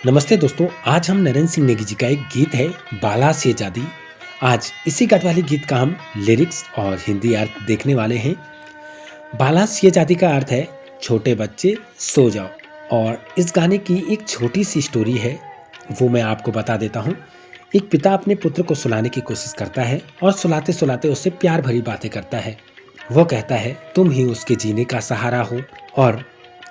नमस्ते दोस्तों, आज हम नरेंद्र सिंह नेगी जी का एक गीत है बाला से जादी। आज इसी गढ़वाली गीत का हम लिरिक्स और हिंदी अर्थ देखने वाले हैं। बाला से जादी का अर्थ है छोटे बच्चे सो जाओ। और इस गाने की एक छोटी सी स्टोरी है, वो मैं आपको बता देता हूँ। एक पिता अपने पुत्र को सुलाने की कोशिश करता है और सुलाते सुलाते उससे प्यार भरी बातें करता है। वो कहता है तुम ही उसके जीने का सहारा हो, और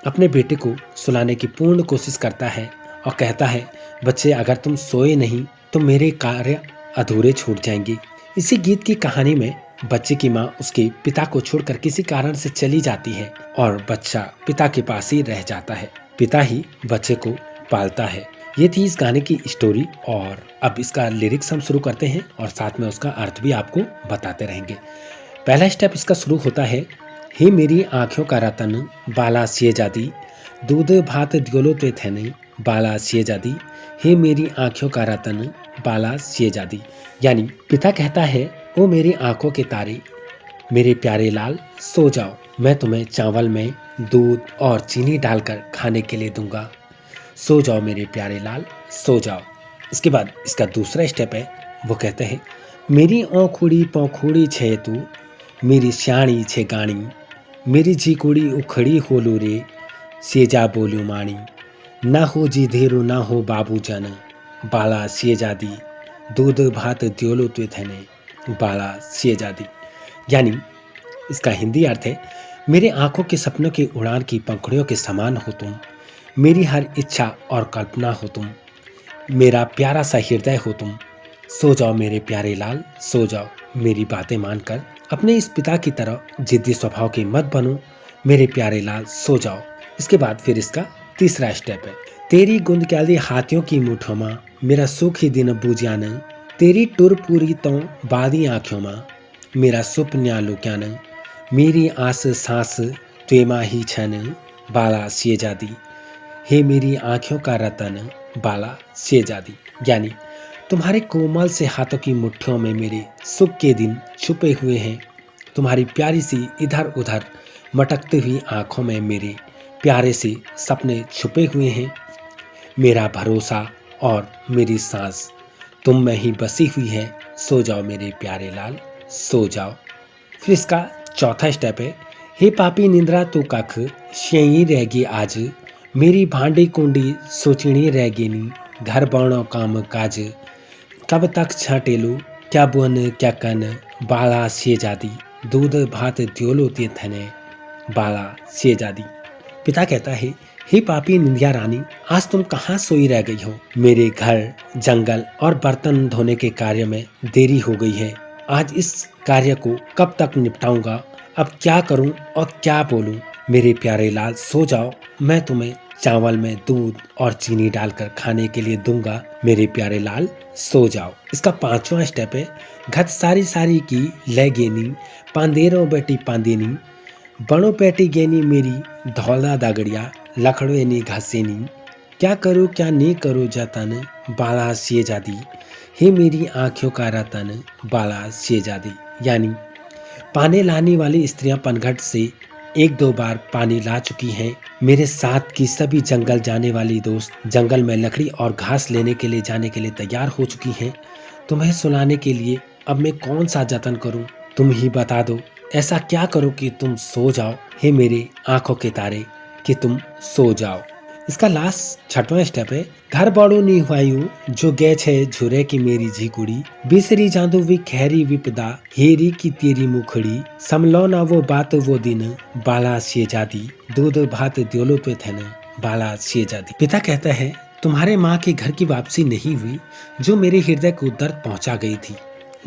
अपने बेटे को सुलाने की पूर्ण कोशिश करता है और कहता है बच्चे, अगर तुम सोए नहीं तो मेरे कार्य अधूरे छूट जाएंगे। इसी गीत की कहानी में बच्चे की माँ उसके पिता को छोड़कर किसी कारण से चली जाती है और बच्चा पिता के पास ही रह जाता है। पिता ही बच्चे को पालता है। ये थी इस गाने की स्टोरी, और अब इसका लिरिक्स हम शुरू करते हैं और साथ में उसका अर्थ भी आपको बताते रहेंगे। पहला स्टेप इसका शुरू होता है, हे मेरी आँखों का रतन बाला सिए जादी, दूध भात दियोलो ते थे नहीं बाला सिए जादी, हे मेरी आँखों का रतन बाला सिए जादी। यानी पिता कहता है ओ मेरी आँखों के तारे, मेरे प्यारे लाल सो जाओ, मैं तुम्हें चावल में दूध और चीनी डालकर खाने के लिए दूंगा। सो जाओ मेरे प्यारे लाल सो जाओ। इसके बाद इसका दूसरा स्टेप है, वो कहते हैं मेरी औखुड़ी पौखुड़ी छे तू, मेरी श्याणी छे गाणी, मेरी झीकुड़ी उखड़ी होलू रे, सेजा बोलू माणी, ना हो जी धेरू ना हो बाबू जन, बाला सिए जादी, दूध भात दियोलो ते थने बाला सिए जादी। यानी इसका हिंदी अर्थ है, मेरे आंखों के सपनों की उड़ान की पंखुड़ियों के समान हो तुम, मेरी हर इच्छा और कल्पना हो तुम, मेरा प्यारा सा हृदय हो तुम। सो जाओ मेरे प्यारे लाल सो जाओ, मेरी बातें मानकर अपने इस पिता की तरह जिद्दी स्वभाव के मत बनो, मेरे प्यारे लाल सो जाओ। इसके बाद फिर इसका तीसरा स्टेप है, तेरी गुंद क्याली हाथियों की मुठों मां, मेरा सुख ही दिन बूझान, तेरी टुर पूरी तो बादी आंखों मां, मेरा सुप न्यालू क्यान, मेरी आस सांस त्वेमा ही छन बाला सिए जादी, हे मेरी आंखों का रतन बाला सिए जादी। यानी तुम्हारे कोमल से हाथों की मुट्ठियों में मेरे सुख के दिन छुपे हुए हैं, तुम्हारी प्यारी सी इधर उधर मटकती हुई आंखों में मेरे प्यारे से सपने छुपे हुए हैं, मेरा भरोसा और मेरी सांस तुम में ही बसी हुई है। सो जाओ मेरे प्यारे लाल सो जाओ। फिर इसका चौथा स्टेप है, हे पापी निंद्रा तू कख शेई रहेगी आज, मेरी भांडी कुंडी सोचनी रहेगी नी, घर बाणो काम काज, कब तक छाटेलू क्या बुन क्या कन बाला सिए जादी, दूध भात दियोलो ते थने बाला सिए जादी। पिता कहता है, हे पापी निंदिया रानी, आज तुम कहाँ सोई रह गई हो, मेरे घर जंगल और बर्तन धोने के कार्य में देरी हो गई है, आज इस कार्य को कब तक निपटाऊंगा, अब क्या करूं और क्या बोलूं, मेरे प्यारे लाल सो जाओ, मैं तुम्हें चावल में दूध और चीनी डालकर खाने के लिए दूंगा, मेरे प्यारे लाल सो जाओ। इसका पांचवा स्टेप है, घत सारी सारी की ले गेनी, पांदेरो बेटी पांदेनी, बड़ो पेटी गेनी मेरी धौला दागड़िया, लखड़ोनी घसेनी, क्या करूँ क्या नहीं करूँ जतन बाला सिए जादी, हे मेरी आँखों का रतन बाला सिए जादी। यानी पानी लाने वाली स्त्रियां पनघट से एक दो बार पानी ला चुकी हैं, मेरे साथ की सभी जंगल जाने वाली दोस्त जंगल में लकड़ी और घास लेने के लिए जाने के लिए तैयार हो चुकी हैं, तुम्हें सुलाने के लिए अब मैं कौन सा जतन करूं, तुम ही बता दो, ऐसा क्या करो कि तुम सो जाओ, हे मेरे आंखों के तारे कि तुम सो जाओ। इसका लास्ट छठवां स्टेप है, घर बड़ो नी हुआयु जो गे छे झुरे की मेरी झीकुड़ी, बिसरी जादू वी खैरी विपदा, हेरी की तेरी मुखड़ी, समलो ना वो बात वो दिन बाला सिए जादी, दूध भात दियोलो पे थे न बाला सिए जादी। पिता कहता है, तुम्हारे माँ के घर की वापसी नहीं हुई जो मेरे हृदय को दर्द पहुंचा गई थी,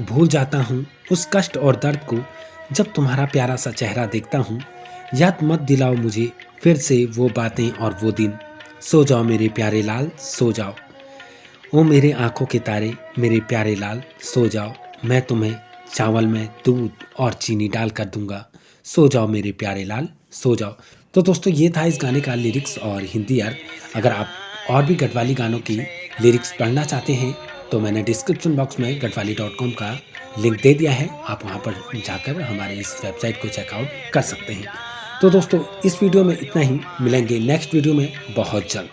भूल जाता हूँ उस कष्ट और दर्द को जब तुम्हारा प्यारा सा चेहरा देखता हूँ, याद मत दिलाओ मुझे फिर से वो बातें और वो दिन। सो जाओ मेरे प्यारे लाल सो जाओ, ओ मेरे आंखों के तारे मेरे प्यारे लाल सो जाओ, मैं तुम्हें चावल में दूध और चीनी डाल कर दूंगा, सो जाओ मेरे प्यारे लाल सो जाओ। तो दोस्तों, ये था इस गाने का लिरिक्स और हिंदी अर्थ। अगर आप और भी गढ़वाली गानों की लिरिक्स पढ़ना चाहते हैं तो मैंने डिस्क्रिप्शन बॉक्स में गढ़वाली.com का लिंक दे दिया है, आप वहां पर जाकर हमारे इस वेबसाइट को चेकआउट कर सकते हैं। तो दोस्तों, इस वीडियो में इतना ही, मिलेंगे नेक्स्ट वीडियो में बहुत जल्द।